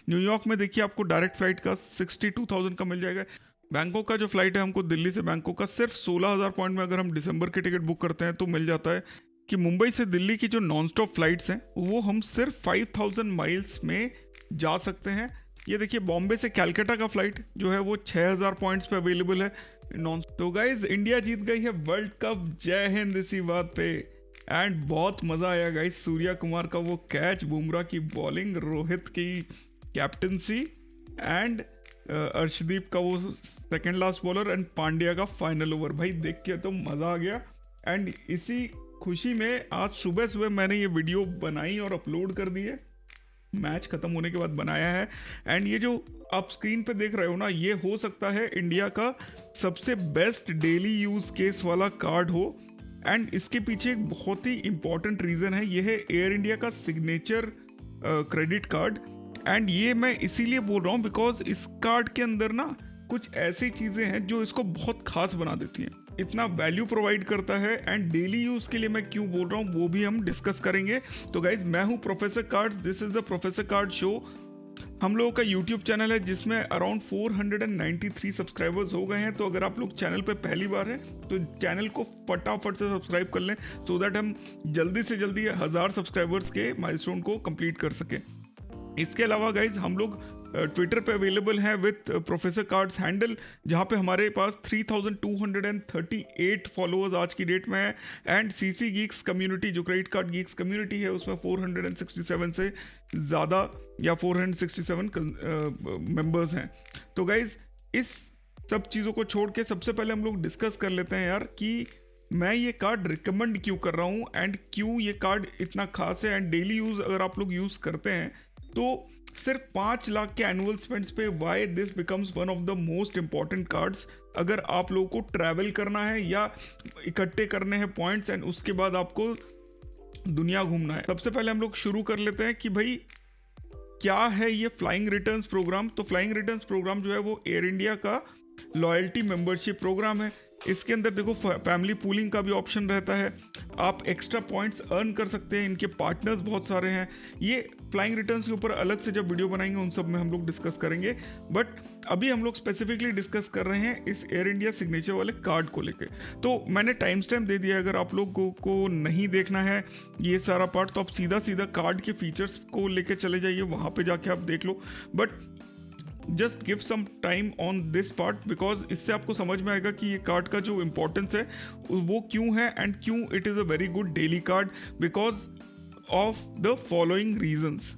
New York में देखिए आपको डायरेक्ट फ्लाइट का 62,000 का मिल जाएगा। बैंकॉक का जो फ्लाइट है हमको दिल्ली से बैंकॉक का सिर्फ 16,000 पॉइंट में अगर हम दिसंबर की टिकट बुक करते हैं तो मिल जाता है कि मुंबई से दिल्ली की जो नॉन स्टॉप फ्लाइट्स हैं वो हम सिर्फ 5,000 माइल्स में जा सकते हैं। ये देखिए बॉम्बे से कैलकाटा का फ्लाइट जो है वो 6,000 पॉइंट्स पे अवेलेबल है नॉन। तो गाइज इंडिया जीत गई है वर्ल्ड कप, जय हिंद इसी बात पे। एंड बहुत मज़ा आया गाइज, सूर्या कुमार का वो कैच, बुमराह की बॉलिंग, रोहित की कैप्टनसी एंड अर्शदीप का वो second last bowler and Pandya का फाइनल ओवर। भाई देख के तो मज़ा आ गया। एंड इसी खुशी में आज सुबह सुबह मैंने ये वीडियो बनाई और अपलोड कर दी है, मैच खत्म होने के बाद बनाया है। एंड ये जो आप स्क्रीन पे देख रहे हो ना, ये हो सकता है इंडिया का सबसे बेस्ट डेली यूज केस वाला कार्ड हो। एंड इसके पीछे एक बहुत ही इंपॉर्टेंट रीज़न है, ये है एयर इंडिया का सिग्नेचर क्रेडिट कार्ड। एंड ये मैं इसीलिए बोल रहा हूँ बिकॉज इस कार्ड के अंदर ना कुछ ऐसी चीज़ें हैं जो इसको बहुत खास बना देती हैं, इतना वैल्यू प्रोवाइड करता है। एंड डेली यूज़ के लिए मैं क्यों बोल रहा हूँ वो भी हम डिस्कस करेंगे। तो गाइज मैं हूँ professor cards, this is the professor card show. हम लोगों का यूट्यूब चैनल है जिसमें अराउंड 493 सब्सक्राइबर्स हो गए हैं। तो अगर आप लोग चैनल पे पहली बार हैं तो चैनल को फटाफट से सब्सक्राइब कर लें सो दैट हम जल्दी से जल्दी 1000 सब्सक्राइबर्स के माइलस्टोन को कंप्लीट कर सकें। इसके अलावा गाइज हम लोग ट्विटर पे अवेलेबल हैं विथ प्रोफेसर कार्ड्स हैंडल, जहाँ पे हमारे पास 3238 फॉलोअर्स आज की डेट में है। एंड सीसी गीक्स कम्युनिटी, जो क्रेडिट कार्ड गीक्स कम्युनिटी है, उसमें 467 से ज़्यादा या 467 मेंबर्स हैं। तो गाइज इस सब चीज़ों को छोड़ के सबसे पहले हम लोग डिस्कस कर लेते हैं यार कि मैं ये कार्ड रिकमेंड क्यों कर रहा हूँ एंड क्यों ये कार्ड इतना खास है। एंड डेली यूज़ अगर आप लोग यूज़ करते हैं तो सिर्फ 5 लाख के एनुअल स्पेंड्स पे why this becomes one of the most important cards. अगर आप लोगों को ट्रैवल करना है या इकट्ठे करने हैं पॉइंट्स एंड उसके बाद आपको दुनिया घूमना है। सबसे पहले हम लोग शुरू कर लेते हैं कि भाई क्या है ये फ्लाइंग रिटर्न्स प्रोग्राम। तो फ्लाइंग रिटर्न्स प्रोग्राम जो है वो एयर इंडिया का लॉयल्टी मेंबरशिप प्रोग्राम है। इसके अंदर देखो फैमिली पूलिंग का भी ऑप्शन रहता है, आप एक्स्ट्रा पॉइंट्स अर्न कर सकते हैं, इनके पार्टनर्स बहुत सारे हैं। ये फ्लाइंग रिटर्न्स के ऊपर अलग से जब वीडियो बनाएंगे उन सब में हम लोग डिस्कस करेंगे, बट अभी हम लोग स्पेसिफिकली डिस्कस कर रहे हैं इस एयर इंडिया सिग्नेचर वाले कार्ड को लेके। तो मैंने टाइम स्टैम्प दे दिया, अगर आप लोगों को नहीं देखना है ये सारा पार्ट तो आप सीधा सीधा कार्ड के फीचर्स को लेके चले जाइए, वहाँ पे जाके आप देख लो। But just give some time on this part because इससे आपको समझ में आएगा कि ये कार्ड का जो इम्पोर्टेंस है वो क्यों है एंड क्यों it is a very good daily card because of the following reasons.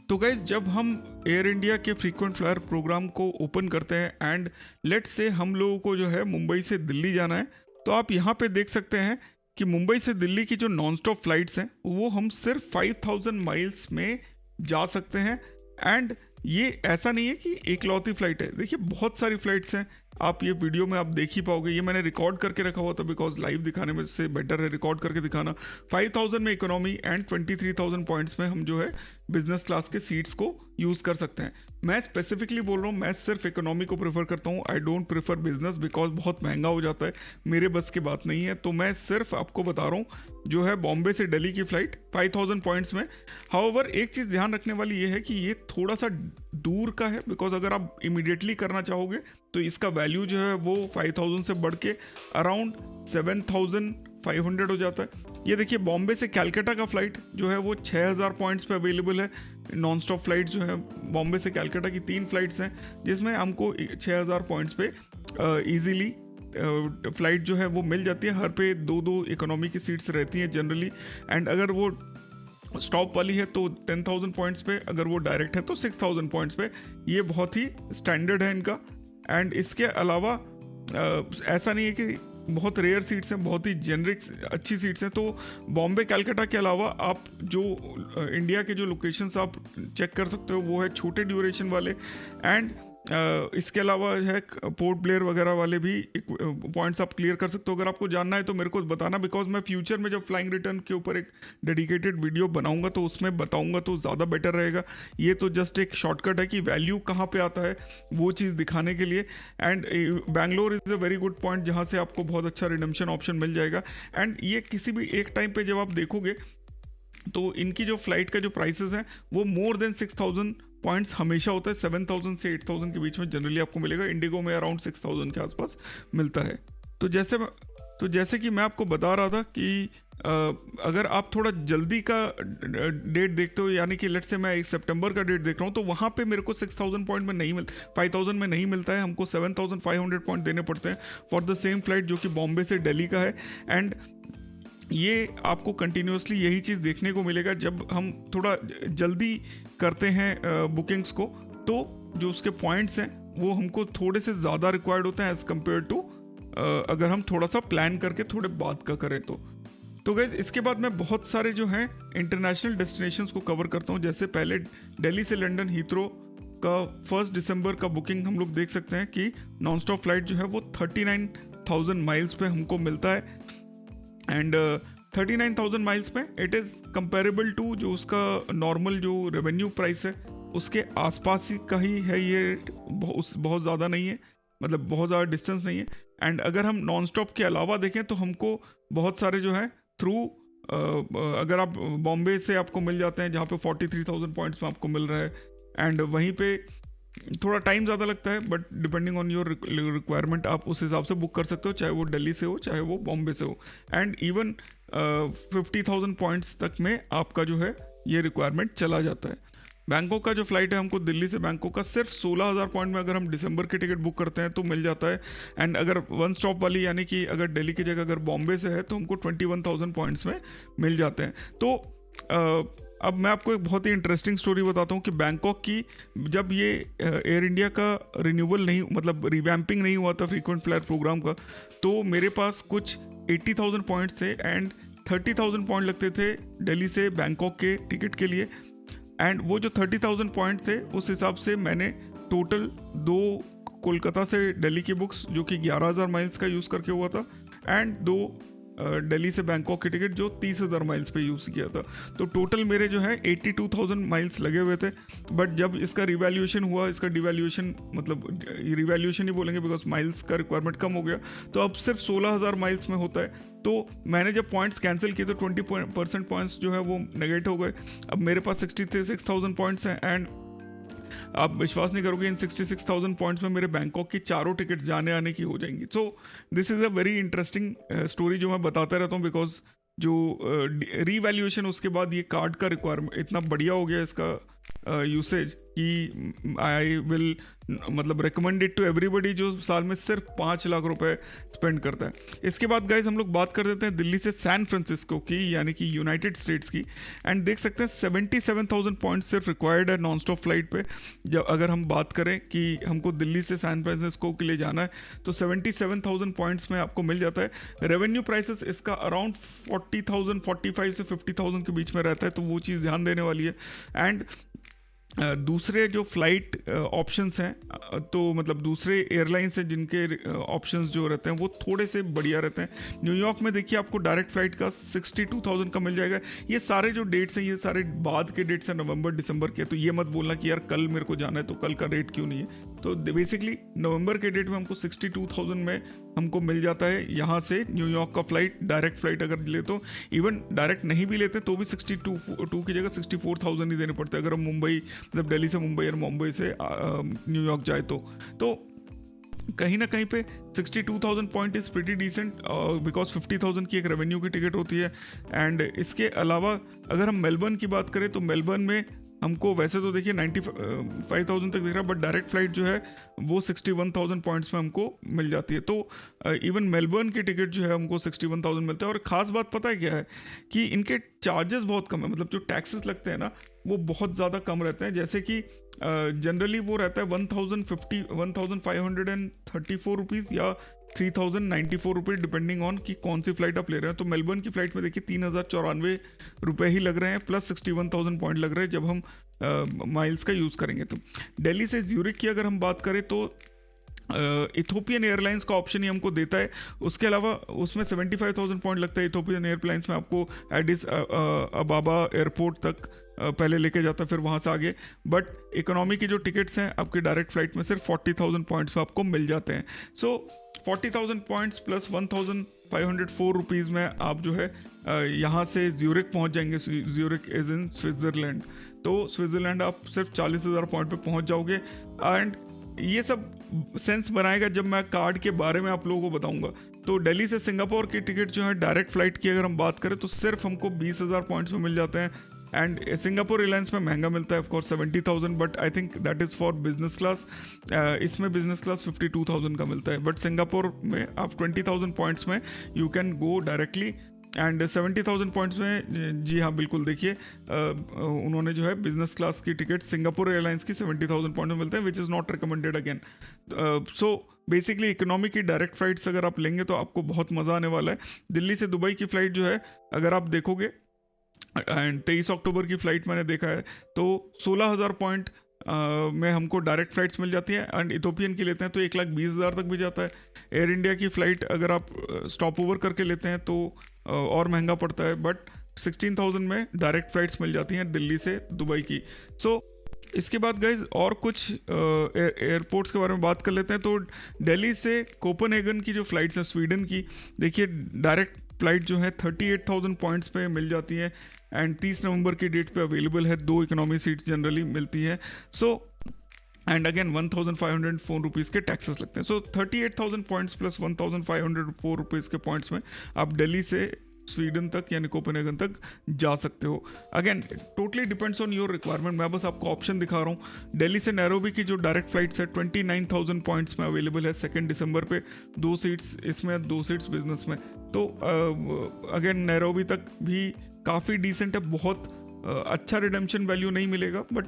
तो गाइज जब हम एयर इंडिया के फ्रीक्वेंट फ्लायर प्रोग्राम को ओपन करते हैं एंड लेट्स से हम लोगों को जो है मुंबई से दिल्ली जाना है, तो आप यहाँ पे देख सकते हैं कि मुंबई से दिल्ली की जो नॉन स्टॉप फ्लाइट्स हैं वो हम सिर्फ 5,000 माइल्स में जा सकते हैं। एंड ये ऐसा नहीं है कि एकलौती फ्लाइट है, देखिए बहुत सारी फ्लाइट्स हैं, आप ये वीडियो में आप देख ही पाओगे। ये मैंने रिकॉर्ड करके रखा हुआ था बिकॉज लाइव दिखाने में से बेटर है रिकॉर्ड करके दिखाना। 5,000 में इकोनॉमी एंड 23,000 पॉइंट्स में हम जो है बिजनेस क्लास के सीट्स को यूज़ कर सकते हैं। मैं स्पेसिफिकली बोल रहा हूँ, मैं सिर्फ इकोनॉमी को प्रेफर करता हूँ, I don't prefer business because बहुत महंगा हो जाता है, मेरे बस की बात नहीं है। तो मैं सिर्फ आपको बता रहा हूँ जो है बॉम्बे से दिल्ली की फ़्लाइट 5,000 पॉइंट्स में। हाउएवर एक चीज़ ध्यान रखने वाली ये है कि ये थोड़ा सा दूर का है बिकॉज अगर आप इमीडिएटली करना चाहोगे तो इसका वैल्यू जो है वो 5,000 से बढ़ के अराउंड 7,500 हो जाता है। ये देखिए बॉम्बे से कैलकाटा का फ्लाइट जो है वो 6,000 पॉइंट्स पे अवेलेबल है। नॉन स्टॉप फ्लाइट जो है बॉम्बे से कैलकाटा की 3 फ्लाइट्स हैं जिसमें हमको 6,000 पॉइंट्स पे ईजीली फ़्लाइट जो है वो मिल जाती है। हर पे 2-2 इकोनॉमी की सीट्स रहती हैं जनरली। एंड अगर वो स्टॉप वाली है तो 10,000 पॉइंट्स पे, अगर वो डायरेक्ट है तो 6,000 पॉइंट्स पे। ये बहुत ही स्टैंडर्ड है इनका। एंड इसके अलावा ऐसा नहीं है कि बहुत रेयर सीट्स हैं, बहुत ही जेनरिक अच्छी सीट्स हैं। तो बॉम्बे कैलकाटा के अलावा आप जो इंडिया के जो लोकेशंस आप चेक कर सकते हो वो है छोटे ड्यूरेशन वाले। एंड इसके अलावा है पोर्ट ब्लेयर वगैरह वाले भी पॉइंट्स आप क्लियर कर सकते हो। अगर आपको जानना है तो मेरे को बताना बिकॉज मैं फ्यूचर में जब फ्लाइंग रिटर्न के ऊपर एक डेडिकेटेड वीडियो बनाऊंगा तो उसमें बताऊंगा तो ज़्यादा बेटर रहेगा। ये तो जस्ट एक शॉर्टकट है कि वैल्यू कहाँ पे आता है वो चीज़ दिखाने के लिए। And Bangalore is a very good point जहाँ से आपको बहुत अच्छा रिडम्पशन ऑप्शन मिल जाएगा। एंड ये किसी भी एक टाइम पर जब आप देखोगे तो इनकी जो फ्लाइट का जो प्राइसेस है वो मोर देन 6000 पॉइंट्स हमेशा होता है। 7000 से 8000 के बीच में जनरली आपको मिलेगा। इंडिगो में अराउंड 6000 के आसपास मिलता है। तो जैसे कि मैं आपको बता रहा था कि अगर आप थोड़ा जल्दी का डेट देखते हो, यानी कि लेट्स से मैं 1 सितंबर का डेट देख रहा हूँ, तो वहाँ पे मेरे को 6000 पॉइंट में नहीं 5000 में नहीं मिलता है, हमको 7500 पॉइंट देने पड़ते हैं फॉर द सेम फ्लाइट जो कि बॉम्बे से दिल्ली का है। एंड ये आपको कंटिन्यूसली यही चीज़ देखने को मिलेगा जब हम थोड़ा जल्दी करते हैं बुकिंग्स को, तो जो उसके पॉइंट्स हैं वो हमको थोड़े से ज़्यादा रिक्वायर्ड होते हैं एज़ कम्पेयर टू अगर हम थोड़ा सा प्लान करके थोड़े बाद का करें तो गाइज इसके बाद मैं बहुत सारे जो हैं इंटरनेशनल डेस्टिनेशंस को कवर करता हूँ। जैसे पहले दिल्ली से लंदन हीथ्रो का 1 दिसंबर का बुकिंग हम लोग देख सकते हैं कि नॉन स्टॉप फ्लाइट जो है वो 39,000 माइल्स पे हमको मिलता है। एंड 39,000 माइल्स पे इट इज़ कंपेरेबल टू जो उसका नॉर्मल जो रेवेन्यू प्राइस है उसके आसपास ही का ही है। ये बहुत ज़्यादा नहीं है, मतलब बहुत ज़्यादा डिस्टेंस नहीं है। एंड अगर हम नॉन स्टॉप के अलावा देखें तो हमको बहुत सारे जो है थ्रू अगर आप बॉम्बे से आपको मिल जाते हैं जहाँ पे 43,000 पॉइंट्स में आपको मिल रहा है। एंड वहीं पे थोड़ा टाइम ज़्यादा लगता है, but depending on your requirement आप उस हिसाब से बुक कर सकते हो, चाहे वो दिल्ली से हो चाहे वो बॉम्बे से हो। एंड इवन 50,000 पॉइंट्स तक में आपका जो है ये रिक्वायरमेंट चला जाता है। बैंकॉक का जो फ्लाइट है हमको दिल्ली से बैंकॉक का सिर्फ 16,000 पॉइंट में अगर हम दिसंबर की टिकट बुक करते हैं तो मिल जाता है। एंड अगर वन स्टॉप वाली यानी कि अगर दिल्ली की जगह अगर बॉम्बे से है तो हमको 21,000 पॉइंट्स में मिल जाते हैं। तो अब मैं आपको एक बहुत ही इंटरेस्टिंग स्टोरी बताता हूँ कि बैंकॉक की जब ये एयर इंडिया का रिन्यूअल नहीं, मतलब रिवैम्पिंग नहीं हुआ था फ्रीक्वेंट फ्लायर प्रोग्राम का, तो मेरे पास कुछ 80,000 पॉइंट्स थे एंड 30,000 पॉइंट लगते थे दिल्ली से बैंकॉक के टिकट के लिए। एंड वो जो 30,000 पॉइंट थे उस हिसाब से मैंने टोटल 2 कोलकाता से दिल्ली की बुक्स जो कि 11,000 माइल्स का यूज़ करके हुआ था एंड 2 दिल्ली से बैंकॉक की टिकट जो 30,000 माइल्स पे यूज़ किया था। तो टोटल मेरे जो है 82,000 माइल्स लगे हुए थे। बट जब इसका रिवैल्यूएशन हुआ, इसका डिवैल्यूएशन मतलब रिवैल्यूएशन ही बोलेंगे बिकॉज माइल्स का रिक्वायरमेंट कम हो गया, तो अब सिर्फ 16,000 माइल्स में होता है। तो मैंने जब पॉइंट्स कैंसिल किए तो 20% पॉइंट्स जो है वो नेगेट हो गए। अब मेरे पास 66,000 पॉइंट्स हैं एंड आप विश्वास नहीं करोगे इन 66,000 पॉइंट्स में मेरे बैंकॉक की चारों टिकट जाने आने की हो जाएंगी। So this is a very interesting story जो मैं बताता रहता हूँ बिकॉज जो रीवैल्यूएशन उसके बाद ये कार्ड का रिक्वायरमेंट इतना बढ़िया हो गया इसका यूसेज कि आई विल मतलब रिकमेंड इट टू एवरीबडी जो साल में सिर्फ 5 लाख रुपए स्पेंड करता है। इसके बाद गाइज हम लोग बात कर देते हैं दिल्ली से सैन फ्रांसिस्को की यानी कि यूनाइटेड स्टेट्स की। एंड देख सकते हैं 77,000 पॉइंट्स सिर्फ रिक्वायर्ड है नॉन स्टॉप फ्लाइट पे। जब अगर हम बात करें कि हमको दिल्ली से सैन फ्रांसिस्को के लिए जाना है तो 77,000 पॉइंट्स में आपको मिल जाता है। रेवेन्यू प्राइसेस इसका अराउंड 40,000 45 से 50,000 के बीच में रहता है, तो वो चीज़ ध्यान देने वाली है। एंड दूसरे जो फ्लाइट ऑप्शंस हैं तो मतलब दूसरे एयरलाइंस हैं जिनके ऑप्शंस जो रहते हैं वो थोड़े से बढ़िया रहते हैं। न्यूयॉर्क में देखिए आपको डायरेक्ट फ्लाइट का 62,000 का मिल जाएगा। ये सारे जो डेट्स हैं ये सारे बाद के डेट्स हैं, नवंबर दिसंबर के। तो ये मत बोलना कि यार कल मेरे को जाना है तो कल का रेट क्यों नहीं है। तो बेसिकली नवंबर के डेट में हमको 62,000 में हमको मिल जाता है यहाँ से न्यूयॉर्क का फ्लाइट। डायरेक्ट फ्लाइट अगर ले तो इवन डायरेक्ट नहीं भी लेते तो भी 62 की जगह 64,000 ही देने पड़ते हैं अगर हम मुंबई मतलब दिल्ली से मुंबई और मुंबई से न्यूयॉर्क जाए तो कहीं ना कहीं पे 62,000 point is pretty decent because 50,000 की एक रेवेन्यू की टिकट होती है। एंड इसके अलावा अगर हम मेलबर्न की बात करें तो मेलबर्न में हमको वैसे तो देखिए 95,000 तक दिख रहा है बट डायरेक्ट फ्लाइट जो है वो 61,000 पॉइंट्स में हमको मिल जाती है। तो इवन मेलबर्न की टिकट जो है हमको 61,000 मिलता है। और ख़ास बात पता है क्या है कि इनके चार्जेस बहुत कम है, मतलब जो टैक्सेस लगते हैं ना वो बहुत ज़्यादा कम रहते हैं। जैसे कि जनरली वो रहता है 1,534 रुपीज़ या 3,094 रुपये डिपेंडिंग ऑन कि कौन सी फ्लाइट आप ले रहे हैं। तो मेलबर्न की फ़्लाइट में देखिए 3,094 रुपये ही लग रहे हैं प्लस 61,000 पॉइंट लग रहे हैं जब हम माइल्स का यूज़ करेंगे। तो दिल्ली से ज्यूरिक की अगर हम बात करें तो इथोपियन एयरलाइंस का ऑप्शन ही हमको देता है। उसके अलावा उसमें 75,000 पॉइंट लगता है। इथोपियन एयरलाइंस में आपको एडिस अबाबा एयरपोर्ट तक पहले लेके जाता है फिर वहाँ से आगे। बट इकोनॉमी की जो टिकट्स हैं आपकी डायरेक्ट फ्लाइट में सिर्फ 40,000 पॉइंट्स में आपको मिल जाते हैं। सो 40,000 पॉइंट्स प्लस 1,504 रुपीज़ में आप जो है यहाँ से ज्यूरिक पहुँच जाएंगे। ज्यूरिक इज़ इन स्विट्ज़रलैंड, तो स्विट्ज़रलैंड आप सिर्फ 40,000 पॉइंट पे पहुँच जाओगे। एंड ये सब सेंस बनाएगा जब मैं कार्ड के बारे में आप लोगों को बताऊंगा। तो दिल्ली से सिंगापुर की टिकट जो है डायरेक्ट फ्लाइट की अगर हम बात करें तो सिर्फ हमको 20,000 पॉइंट्स में मिल जाते हैं। एंड सिंगापुर एयरलाइंस में महंगा मिलता है of course 70,000, but I think that is for business class. इसमें बिजनेस क्लास 52,000 का मिलता है, बट सिंगापुर में आप 20,000 पॉइंट्स में you can go directly. And 70,000 points में जी हाँ बिल्कुल, देखिए उन्होंने जो है बिजनेस क्लास की टिकट सिंगापुर एयरलाइंस की 70,000 पॉइंट में मिलते हैं, which is not recommended again. So basically economy की डायरेक्ट फ्लाइट्स अगर आप लेंगे तो आपको बहुत मज़ा आने वाला है। दिल्ली से दुबई की फ़्लाइट जो है अगर आप देखोगे, एंड 23 अक्टूबर की फ़्लाइट मैंने देखा है, तो 16,000 पॉइंट में हमको डायरेक्ट फ्लाइट्स मिल जाती हैं। एंड इथोपियन की लेते हैं तो 1,20,000 तक भी जाता है। एयर इंडिया की फ़्लाइट अगर आप स्टॉप ओवर करके लेते हैं तो और महंगा पड़ता है, बट 16,000 में डायरेक्ट फ्लाइट्स मिल जाती हैं दिल्ली से दुबई की। सो इसके बाद गाइज और कुछ एयरपोर्ट्स के बारे में बात कर लेते हैं। तो दिल्ली से कोपेनहेगन की जो फ़्लाइट्स हैं स्वीडन की, देखिए डायरेक्ट फ़्लाइट जो है 38,000 पॉइंट्स पे मिल जाती हैं। एंड 30 नवंबर की डेट पे अवेलेबल है, 2 इकोनॉमी सीट्स जनरली मिलती हैं। सो एंड अगेन 1,504 रुपीज़ के टैक्सेस लगते हैं। सो 38,000 पॉइंट्स प्लस 1,504 रुपीज़ के पॉइंट्स में आप दिल्ली से स्वीडन तक यानी कोपेनहेगन तक जा सकते हो। Again totally depends on your requirement, मैं बस आपको ऑप्शन दिखा रहा हूँ। दिल्ली से नैरोबी की जो डायरेक्ट फ्लाइट्स है 29,000 पॉइंट्स में अवेलेबल है 2 दिसंबर पे, 2 सीट्स इसमें, 2 सीट्स बिजनेस में। तो अगेन नैरोबी तक भी काफ़ी डिसेंट है, बहुत अच्छा रिडेम्पशन वैल्यू नहीं मिलेगा, but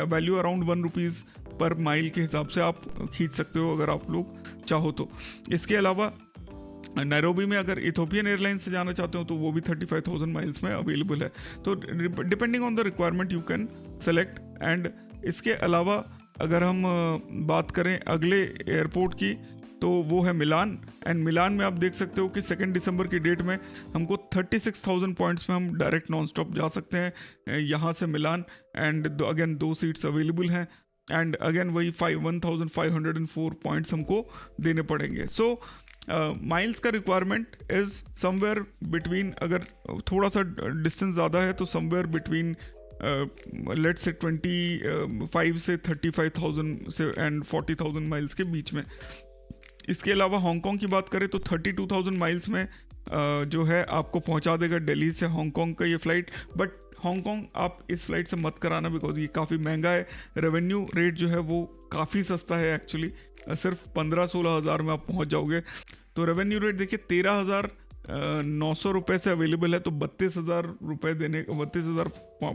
value around 1 rupees per mile के हिसाब से आप खींच सकते हो अगर आप लोग चाहो तो। इसके अलावा नैरोबी में अगर इथोपियन एयरलाइंस से जाना चाहते हो तो वो भी 35,000 माइल्स में अवेलेबल है। तो depending on the requirement you can select. And इसके अलावा अगर हम बात करें अगले एयरपोर्ट की तो वो है मिलान। एंड मिलान में आप देख सकते हो कि 2 दिसंबर की डेट में हमको 36,000 पॉइंट्स में हम डायरेक्ट नॉन स्टॉप जा सकते हैं यहाँ से मिलान। एंड अगेन 2 सीट्स अवेलेबल हैं। एंड अगेन वही 1,504 पॉइंट्स हमको देने पड़ेंगे। सो माइल्स का रिक्वायरमेंट इज़ समवेयर बिटवीन, अगर थोड़ा सा डिस्टेंस ज़्यादा है तो समवेयर बिटवीन लेट्स से 25 से 35,000 से एंड 40,000 माइल्स के बीच में। इसके अलावा हांगकांग की बात करें तो 32,000 माइल्स में जो है आपको पहुंचा देगा दिल्ली से हांगकांग का ये फ़्लाइट। बट हांगकांग आप इस फ्लाइट से मत कराना बिकॉज ये काफ़ी महंगा है। रेवेन्यू रेट जो है वो काफ़ी सस्ता है एक्चुअली, सिर्फ 15-16 हज़ार में आप पहुंच जाओगे। तो रेवेन्यू रेट देखिए 13,900 रुपये से अवेलेबल है, तो 32,000 रुपये देने, 32,000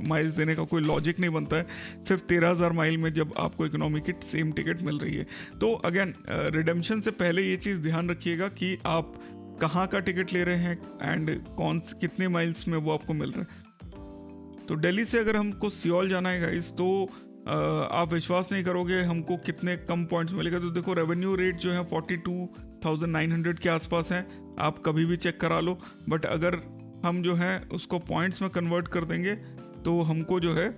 माइल्स देने का कोई लॉजिक नहीं बनता है सिर्फ 13,000 माइल में जब आपको इकोनॉमी की सेम टिकट मिल रही है। तो अगेन रिडेम्पशन से पहले ये चीज़ ध्यान रखिएगा कि आप कहाँ का टिकट ले रहे हैं एंड कितने माइल्स में वो आपको मिल रहा है। तो दिल्ली से अगर हमको सियोल जाना है गाइस तो आप विश्वास नहीं करोगे हमको कितने कम पॉइंट्स मिलेगा। तो देखो रेवेन्यू रेट जो है 42,900 के आसपास है, आप कभी भी चेक करा लो। बट अगर हम जो है उसको पॉइंट्स में कन्वर्ट कर देंगे तो हमको जो है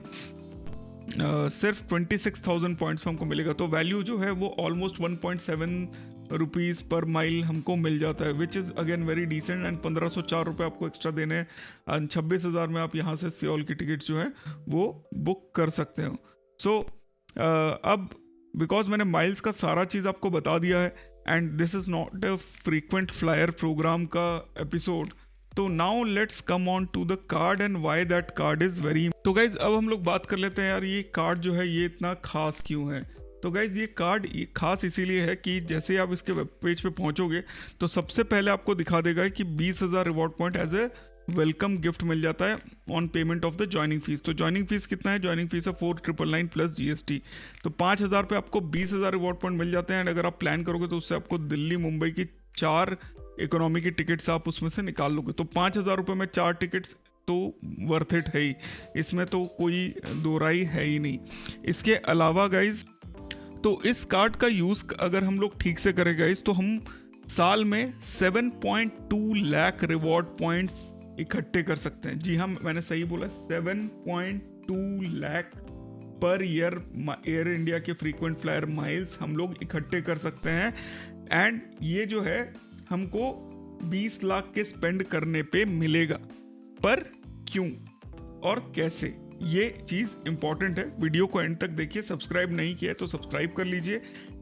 सिर्फ 26,000 पॉइंट्स में हमको मिलेगा। तो वैल्यू जो है वो ऑलमोस्ट 1.7 रुपीज़ पर माइल हमको मिल जाता है, which is again very decent. And 1,504 रुपये आपको एक्स्ट्रा देने हैं। 26,000 में आप यहाँ से सियोल की टिकट जो है वो बुक कर सकते हो। सो अब बिकॉज मैंने माइल्स का सारा चीज़ आपको बता दिया है and this is not a frequent flyer program का एपिसोड, तो now let's come on to the card and why that card is very. तो गाइज अब हम लोग बात कर लेते हैं यार ये कार्ड जो है ये इतना खास क्यों है। तो गाइज ये कार्ड खास इसीलिए है कि जैसे आप इसके वेब पेज पे पहुंचोगे तो सबसे पहले आपको दिखा देगा कि 20,000 reward point as a welcome gift मिल जाता है on payment of the joining fees. तो ज्वाइनिंग फीस कितना है? ज्वाइनिंग फीस है 4,999 प्लस GST। तो 5,000 पे आपको 20,000 रिवॉर्ड पॉइंट मिल जाते हैं। एंड अगर आप प्लान करोगे तो उससे आपको दिल्ली मुंबई की 4 इकोनॉमी की टिकट्स आप उसमें से निकाल लोगे। तो 5,000 रुपये में 4 टिकट्स तो वर्थ इट है ही, इसमें तो कोई दो राय है ही नहीं। इसके अलावा गाइज तो इस कार्ड का यूज़ अगर हम लोग ठीक से करें गाइज तो हम साल में 7.2 लाख रिवॉर्ड पॉइंट्स इकट्ठे कर सकते हैं। जी हाँ, मैंने सही बोला, 7.2 lakh per year air India के फ्रीक्वेंट फ्लायर माइल्स हम लोग इकट्ठे कर सकते हैं। एंड ये जो है हमको 20 लाख के स्पेंड करने पे मिलेगा। पर क्यों और कैसे, ये चीज इंपॉर्टेंट है। वीडियो को एंड तक देखिए। सब्सक्राइब नहीं किया है तो सब्सक्राइब कर लीजिए।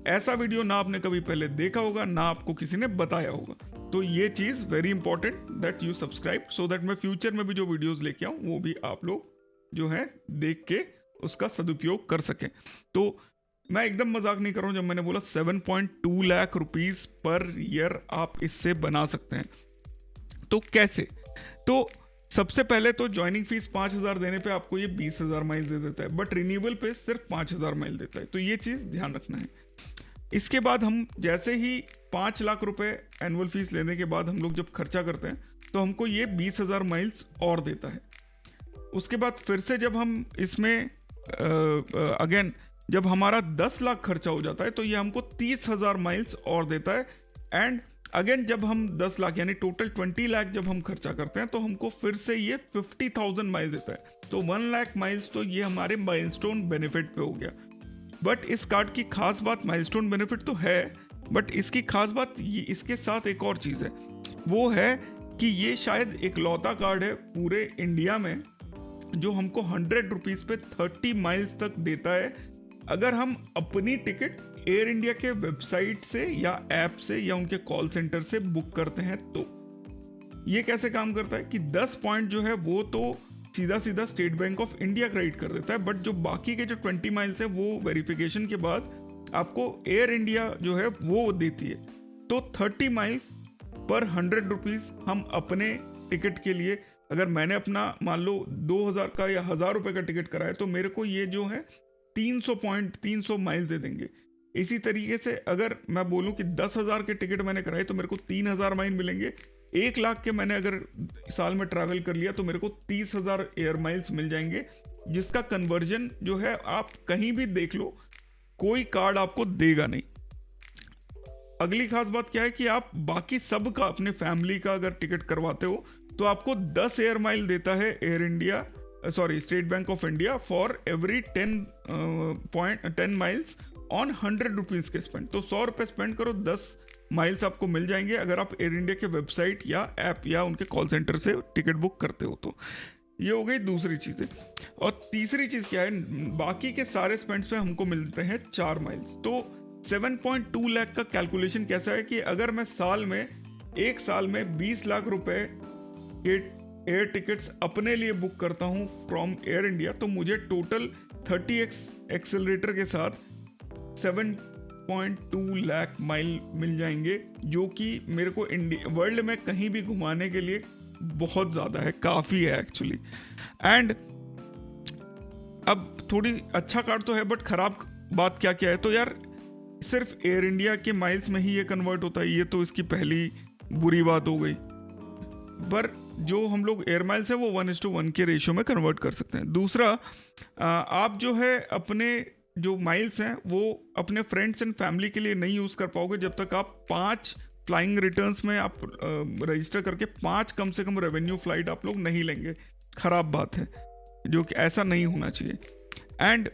ऐसा वीडियो ना आपने कभी पहले देखा होगा, ना आपको किसी ने बताया होगा, तो ये चीज very important that you subscribe, so that मैं फ्यूचर में भी जो वीडियोस लेके आऊं वो भी आप लोग जो है देख के उसका सदुपयोग कर सकें। तो मैं एकदम मजाक नहीं कर रहा हूं जब मैंने बोला 7.2 लाख रुपीस पर ईयर आप इससे बना सकते हैं। तो कैसे? तो सबसे पहले तो ज्वाइनिंग फीस 5,000 देने पे आपको ये 20,000 माइल दे देता है, बट रिन्यूएबल पे सिर्फ 5,000 माइल देता है, तो ये चीज ध्यान रखना है। इसके बाद हम जैसे ही 5 लाख रुपए एनुअल फीस लेने के बाद हम लोग जब खर्चा करते हैं तो हमको ये 20,000 माइल्स और देता है। उसके बाद फिर से जब हम इसमें अगेन जब हमारा 10 लाख खर्चा हो जाता है तो ये हमको 30,000 माइल्स और देता है। एंड अगेन जब हम 10 लाख यानी टोटल 20 लाख जब हम खर्चा करते हैं तो हमको फिर से ये 50,000 माइल देता है। तो 1 लाख माइल्स तो ये हमारे माइलस्टोन बेनिफिट पे हो गया। बट इस कार्ड की खास बात, माइलस्टोन बेनिफिट तो है, बट इसकी खास बात ये इसके साथ एक और चीज़ है, वो है कि ये शायद इकलौता कार्ड है पूरे इंडिया में जो हमको 100 रुपीज़ पे 30 माइल्स तक देता है अगर हम अपनी टिकट एयर इंडिया के वेबसाइट से या ऐप से या उनके कॉल सेंटर से बुक करते हैं। तो ये कैसे काम करता है कि 10 पॉइंट जो है वो तो सीधा सीधा state bank of India credit कर देता है, बट जो बाकी के जो 20 माइल्स है वो वेरिफिकेशन के बाद आपको एयर इंडिया जो है वो देती है। तो 30 माइल्स पर 100 रुपीज़ हम अपने टिकट के लिए, अगर मैंने अपना मान लो 2,000 का या 1,000 रुपये का टिकट कराया तो मेरे को ये जो है 300 माइल दे देंगे। इसी तरीके से अगर मैं बोलूं कि 10,000 के टिकट मैंने कराए तो मेरे को 3,000 माइल मिलेंगे। 1 लाख के मैंने अगर साल में ट्रैवल कर लिया तो मेरे को 30,000 एयर माइल्स मिल जाएंगे, जिसका कन्वर्जन जो है आप कहीं भी देख लो कोई कार्ड आपको देगा नहीं। अगली खास बात क्या है कि आप बाकी सब का, अपने फैमिली का अगर टिकट करवाते हो तो आपको 10 एयर माइल देता है air India, state bank of India for every 10 miles on 100 rupees के स्पेंड। तो 100 रुपये स्पेंड करो, 10 माइल्स आपको मिल जाएंगे अगर आप एयर इंडिया के वेबसाइट या ऐप या उनके कॉल सेंटर से टिकट बुक करते हो। तो ये हो गई दूसरी चीज़ें। और तीसरी चीज़ क्या है, बाकी के सारे स्पेंड्स पे हमको मिलते हैं 4 माइल्स। तो 7.2 लाख का कैलकुलेशन कैसा है कि अगर मैं एक साल में 20 लाख रुपए के एयर टिकट्स अपने लिए बुक करता हूँ फ्रॉम एयर इंडिया तो मुझे टोटल 30x एक्सेलरेटर के साथ 7.2 लाख माइल मिल जाएंगे, जो कि मेरे को वर्ल्ड में कहीं भी घुमाने के लिए बहुत ज़्यादा है, काफ़ी है एक्चुअली। एंड अब थोड़ी अच्छा कार्ड तो है, बट ख़राब बात क्या क्या है, तो यार सिर्फ एयर इंडिया के माइल्स में ही ये कन्वर्ट होता है, ये तो इसकी पहली बुरी बात हो गई। पर जो हम लोग एयर माइल्स है वो 1:1 के रेशियो में कन्वर्ट कर सकते हैं। दूसरा, आप जो है अपने जो माइल्स हैं वो अपने फ्रेंड्स एंड फैमिली के लिए नहीं यूज़ कर पाओगे जब तक आप 5 फ्लाइंग रिटर्न्स में आप रजिस्टर करके 5 कम से कम रेवेन्यू फ्लाइट आप लोग नहीं लेंगे। ख़राब बात है, जो कि ऐसा नहीं होना चाहिए। एंड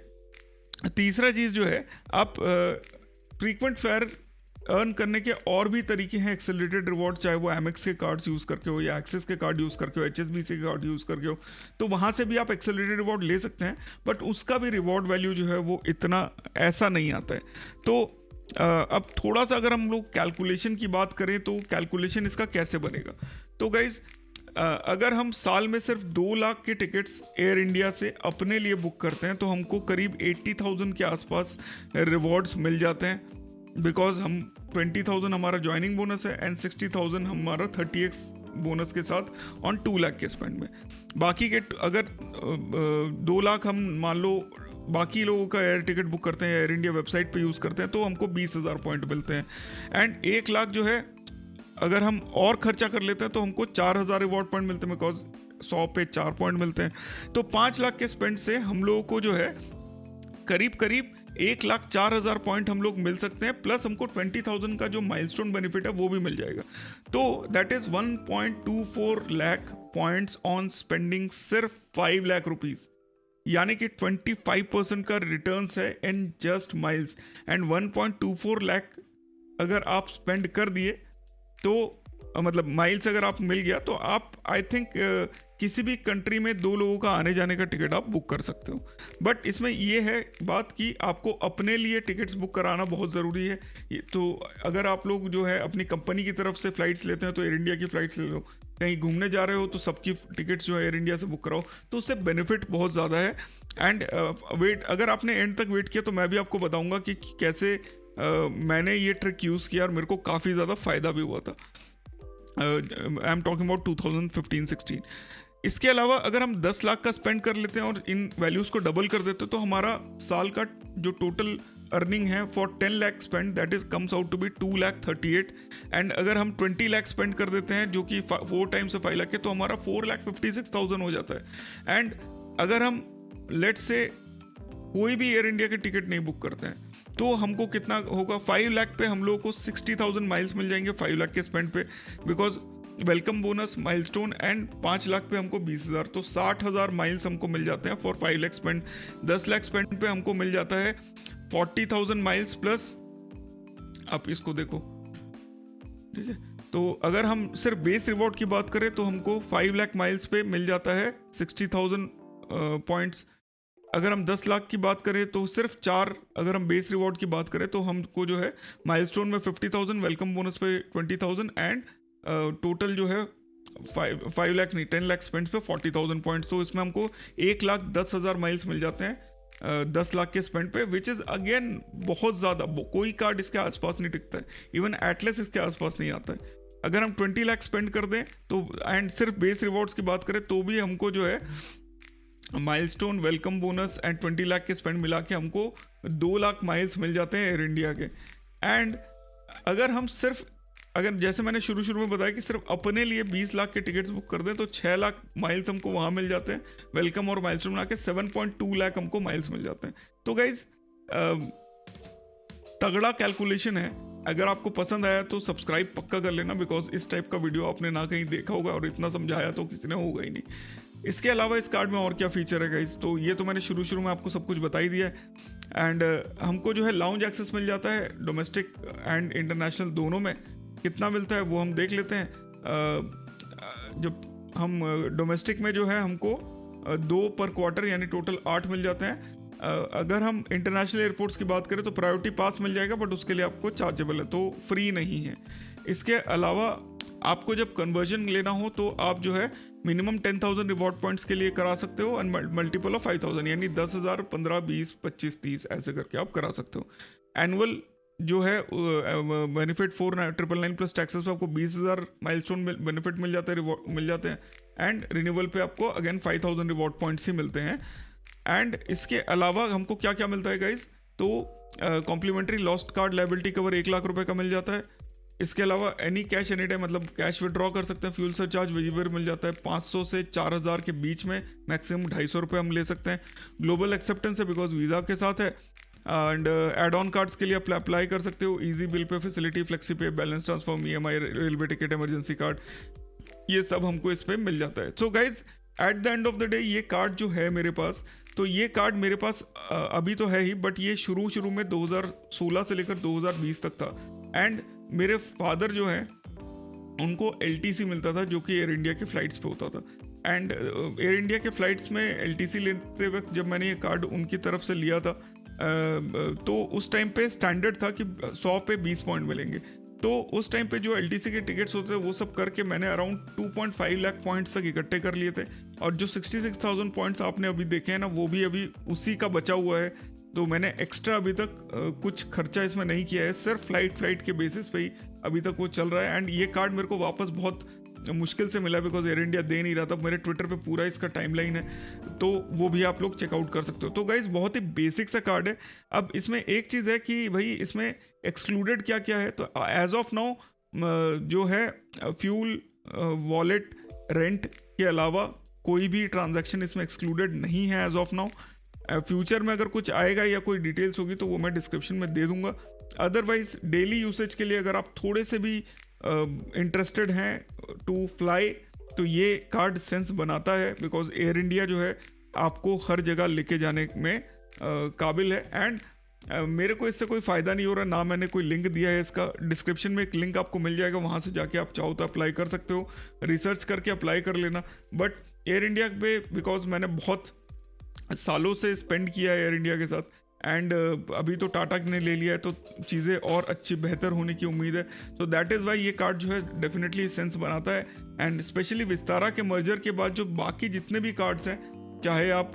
तीसरा चीज़ जो है, आप फ्रीक्वेंट फ्लायर अर्न करने के और भी तरीके हैं एक्सेलरेटेड रिवॉर्ड, चाहे वो एमएक्स के कार्ड्स यूज़ करके हो या एक्सिस के कार्ड यूज़ करके हो, एचएसबीसी के कार्ड यूज़ करके हो, तो वहाँ से भी आप एक्सेलरेटेड रिवॉर्ड ले सकते हैं, बट उसका भी रिवॉर्ड वैल्यू जो है वो इतना ऐसा नहीं आता है। तो अब थोड़ा सा अगर हम लोग कैलकुलेशन की बात करें तो कैलकुलेशन इसका कैसे बनेगा। तो गाइज, अगर हम साल में सिर्फ 2 लाख के टिकट्स एयर इंडिया से अपने लिए बुक करते हैं तो हमको करीब 80,000 के आसपास रिवॉर्ड्स मिल जाते हैं, बिकॉज हम 20,000 हमारा ज्वाइनिंग बोनस है एंड 60,000 हमारा 30x बोनस के साथ ऑन 2 लाख के स्पेंड में। बाकी के अगर 2 लाख हम मान लो बाकी लोगों का एयर टिकट बुक करते हैं, एयर इंडिया वेबसाइट पे यूज़ करते हैं, तो हमको 20,000 पॉइंट मिलते हैं। एंड 1 लाख जो है अगर हम और खर्चा कर लेते हैं तो हमको 4,000 रिवॉर्ड पॉइंट मिलते हैं, बिकॉज 100 पे 4 पॉइंट मिलते हैं। तो 5 लाख के स्पेंड से हम लोगों को जो है करीब 1,04,000 पॉइंट हम लोग मिल सकते हैं, प्लस हमको 20,000 का जो माइलस्टोन बेनिफिट है वो भी मिल जाएगा। तो that is 1.24 lakh points on spending सिर्फ 5 लाख रुपीज, यानी कि 25% का रिटर्न्स है in just miles. And 1.24 lakh अगर आप स्पेंड कर दिए तो मतलब माइल्स अगर आप मिल गया तो आप आई थिंक किसी भी कंट्री में 2 लोगों का आने जाने का टिकट आप बुक कर सकते हो। बट इसमें ये है बात कि आपको अपने लिए टिकट्स बुक कराना बहुत ज़रूरी है। तो अगर आप लोग जो है अपनी कंपनी की तरफ से फ़्लाइट्स लेते हैं तो एयर इंडिया की फ़्लाइट्स ले लो, कहीं घूमने जा रहे हो तो सबकी टिकट्स जो है एयर इंडिया से बुक कराओ, तो उससे बेनिफिट बहुत ज़्यादा है। एंड वेट, अगर आपने एंड तक वेट किया तो मैं भी आपको बताऊंगा कि कैसे मैंने ये ट्रिक यूज़ किया और मेरे को काफ़ी ज़्यादा फ़ायदा भी हुआ था। I am talking about 2015-16। इसके अलावा अगर हम 10 लाख का स्पेंड कर लेते हैं और इन वैल्यूज़ को डबल कर देते हैं तो हमारा साल का जो टोटल अर्निंग है for 10 lakh spend that is comes out to be 2,38,000। And अगर हम 20 लाख स्पेंड कर देते हैं जो कि 4 टाइम्स से 5 लाख है तो हमारा 4,56,000 हो जाता है। एंड अगर हम लेट्स से कोई भी एयर इंडिया के टिकट नहीं बुक करते हैं तो हमको कितना होगा, 5 लाख पे हम लोगों को 60,000 माइल्स मिल जाएंगे 5 लाख के स्पेंड पे, because welcome bonus, milestone and 5 lakh पे हमको 20,000, तो 60,000 माइल्स हमको मिल जाते हैं for 5 lakh spend. 10 lakh spend पे हमको मिल जाता है 40,000 माइल्स प्लस, आप इसको देखो, ठीक है। तो अगर हम सिर्फ बेस रिवॉर्ड की बात करें तो हमको 5 लाख माइल्स पे मिल जाता है 60,000 पॉइंट्स। अगर हम 10 लाख की बात करें तो सिर्फ 4, अगर हम बेस रिवॉर्ड की बात करें तो हमको जो है माइलस्टोन में 50,000, वेलकम बोनस पे 20,000 एंड टोटल जो है 5 लाख नहीं 10 लाख स्पेंड पे 40,000 पॉइंट्स। तो इसमें हमको 1,10,000 माइल्स मिल जाते हैं 10 लाख के स्पेंड पे, विच इज़ अगेन बहुत ज़्यादा। कोई कार्ड इसके आसपास नहीं टिकता है, इवन एटलस इसके आसपास नहीं आता है। अगर हम 20 लाख स्पेंड कर दें तो एंड सिर्फ बेस रिवॉर्ड्स की बात करें तो भी हमको जो है milestone, welcome bonus and 20 lakh के स्पेंड मिला के हमको 2 लाख माइल्स मिल जाते हैं एयर इंडिया के। एंड अगर हम सिर्फ, अगर जैसे मैंने शुरू में बताया कि सिर्फ अपने लिए 20 लाख के टिकट्स बुक कर दें तो 6 लाख माइल्स हमको वहाँ मिल जाते हैं, वेलकम और माइलस्टोन मिला के 7.2 लाख हमको माइल्स मिल जाते हैं। तो गाइज तगड़ा कैलकुलेशन है। अगर आपको पसंद आया तो सब्सक्राइब पक्का कर लेना, बिकॉज इस टाइप का वीडियो आपने ना कहीं देखा होगा और इतना समझाया तो किसी ने होगा ही नहीं। इसके अलावा इस कार्ड में और क्या फीचर है गाइज, तो ये तो मैंने शुरू में आपको सब कुछ बता ही दिया है। एंड हमको जो है लाउंज एक्सेस मिल जाता है डोमेस्टिक एंड इंटरनेशनल दोनों में। कितना मिलता है वो हम देख लेते हैं। जब हम डोमेस्टिक में जो है हमको 2 पर क्वार्टर यानी टोटल 8 मिल जाते हैं। अगर हम इंटरनेशनल एयरपोर्ट्स की बात करें तो प्रायोरिटी पास मिल जाएगा, बट उसके लिए आपको चार्जेबल है, तो फ्री नहीं है। इसके अलावा आपको जब कन्वर्जन लेना हो तो आप जो है मिनिमम 10,000 रिवॉर्ड पॉइंट्स के लिए करा सकते हो एंड मल्टीपल ऑफ 5,000 यानी 10,000, 15, 20, 25, 30 ऐसे करके आप करा सकते हो। एनुअल जो है बेनिफिट 4,999 प्लस टैक्सेस पे आपको 20,000 माइलस्टोन बेनिफिट मिल जाते हैं एंड रिन्यूअल पे आपको अगेन 5,000 रिवॉर्ड पॉइंट्स ही मिलते हैं। एंड इसके अलावा हमको क्या क्या मिलता है गाइज, तो complimentary lost card liability cover 1 lakh रुपए का मिल जाता है। इसके अलावा एनी कैश एनी टाइम, मतलब कैश विड्रॉ कर सकते हैं। फ्यूल सरचार्ज वेजिवर मिल जाता है 500 से 4,000 के बीच में, मैक्सिमम 250 रुपये हम ले सकते हैं। ग्लोबल एक्सेप्टेंस है बिकॉज वीज़ा के साथ है। एंड एड ऑन कार्ड्स के लिए आप अप्लाई कर सकते हो, easy bill pay facility, flexi pay, balance transfer, EMI, railway ticket, emergency card, ये सब हमको इस पर मिल जाता है। So guys at the end of the day ये कार्ड जो है मेरे पास, तो ये कार्ड मेरे पास अभी तो है ही, बट ये शुरू में 2016 से लेकर 2020 तक था। एंड मेरे फादर जो हैं उनको LTC मिलता था जो कि एयर इंडिया के फ़्लाइट्स पे होता था। एंड एयर इंडिया के फ़्लाइट्स में LTC लेते वक्त जब मैंने ये कार्ड उनकी तरफ से लिया था तो उस टाइम पे स्टैंडर्ड था कि 100 पे 20 पॉइंट मिलेंगे। तो उस टाइम पे जो LTC के टिकट्स होते थे वो सब करके मैंने अराउंड 2.5 लाख पॉइंट्स तक इकट्ठे कर लिए थे। और जो 66,000 पॉइंट्स आपने अभी देखे हैं ना, वो भी अभी उसी का बचा हुआ है। तो मैंने एक्स्ट्रा अभी तक कुछ खर्चा इसमें नहीं किया है, सिर्फ फ्लाइट के बेसिस पे ही अभी तक वो चल रहा है। एंड ये कार्ड मेरे को वापस बहुत मुश्किल से मिला बिकॉज एयर इंडिया दे नहीं रहा था। मेरे ट्विटर पे पूरा इसका टाइमलाइन है, तो वो भी आप लोग चेकआउट कर सकते हो। तो गाइज बहुत ही बेसिक सा कार्ड है। अब इसमें एक चीज़ है कि भाई इसमें एक्सक्लूडेड क्या क्या है, तो एज ऑफ नाउ जो है फ्यूल, वॉलेट, रेंट के अलावा कोई भी ट्रांजैक्शन इसमें एक्सक्लूडेड नहीं है एज ऑफ नाउ। फ्यूचर में अगर कुछ आएगा या कोई डिटेल्स होगी तो वो मैं डिस्क्रिप्शन में दे दूंगा। अदरवाइज डेली यूसेज के लिए अगर आप थोड़े से भी इंटरेस्टेड हैं टू फ्लाई तो ये कार्ड सेंस बनाता है, बिकॉज एयर इंडिया जो है आपको हर जगह लेके जाने में काबिल है। एंड मेरे को इससे कोई फ़ायदा नहीं हो रहा, ना मैंने कोई लिंक दिया है इसका। डिस्क्रिप्शन में एक लिंक आपको मिल जाएगा, वहाँ से जाके आप चाहो तो अप्लाई कर सकते हो, रिसर्च करके अप्लाई कर लेना। बट एयर इंडिया पे बिकॉज मैंने बहुत सालों से स्पेंड किया है एयर इंडिया के साथ, एंड अभी तो टाटा ने ले लिया है तो चीज़ें और अच्छी बेहतर होने की उम्मीद है। सो दैट इज़ वाई ये कार्ड जो है डेफिनेटली सेंस बनाता है। एंड स्पेशली विस्तारा के मर्जर के बाद जो बाकी जितने भी कार्ड्स हैं, चाहे आप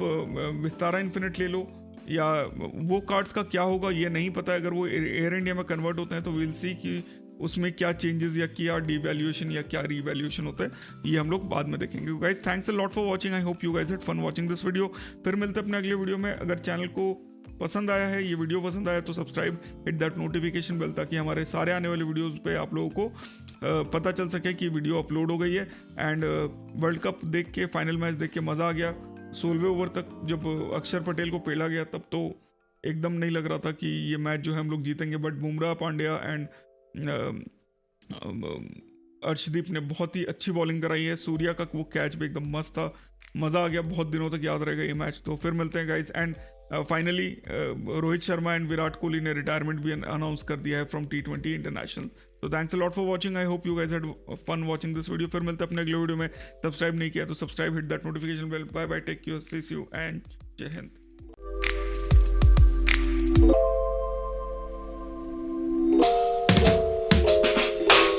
विस्तारा इन्फिनिट ले लो या वो कार्ड्स का क्या होगा ये नहीं पता है। अगर वो एयर इंडिया में कन्वर्ट होते हैं तो विल सी कि उसमें क्या चेंजेस या क्या डिवैल्यूएशन या क्या रीवैल्यूएशन होता है, ये हम लोग बाद में देखेंगे। Guys thanks a lot for watching, I hope you guys had fun watching this video. फिर मिलते हैं अपने अगले वीडियो में। अगर चैनल को पसंद आया है, ये वीडियो पसंद आया तो subscribe, hit that notification bell, ताकि हमारे सारे आने वाले वीडियोस पे आप लोगों को पता चल सके कि वीडियो अपलोड हो गई है। एंड वर्ल्ड कप देख के, फाइनल मैच देख के मज़ा आ गया। 16वें ओवर तक जब अक्षर पटेल को पेला गया तब तो एकदम नहीं लग रहा था कि ये मैच जो है हम लोग जीतेंगे, बट बुमराह, पांड्या एंड अर्शदीप ने बहुत ही अच्छी बॉलिंग कराई है। सूर्या का वो कैच भी एकदम मस्त था, मज़ा आ गया, बहुत दिनों तक याद रहेगा ये मैच। तो फिर मिलते हैं guys. And finally Rohit Sharma and Virat Kohli ने रिटायरमेंट भी अनाउंस कर दिया है फ्रॉम T20 इंटरनेशनल। तो thanks a lot for watching, I hope you guys had fun watching this video. फिर मिलते हैं अपने अगले वीडियो में। सब्सक्राइब नहीं किया तो subscribe, hit that notification bell. Bye bye, take care, see you and Jai Hind.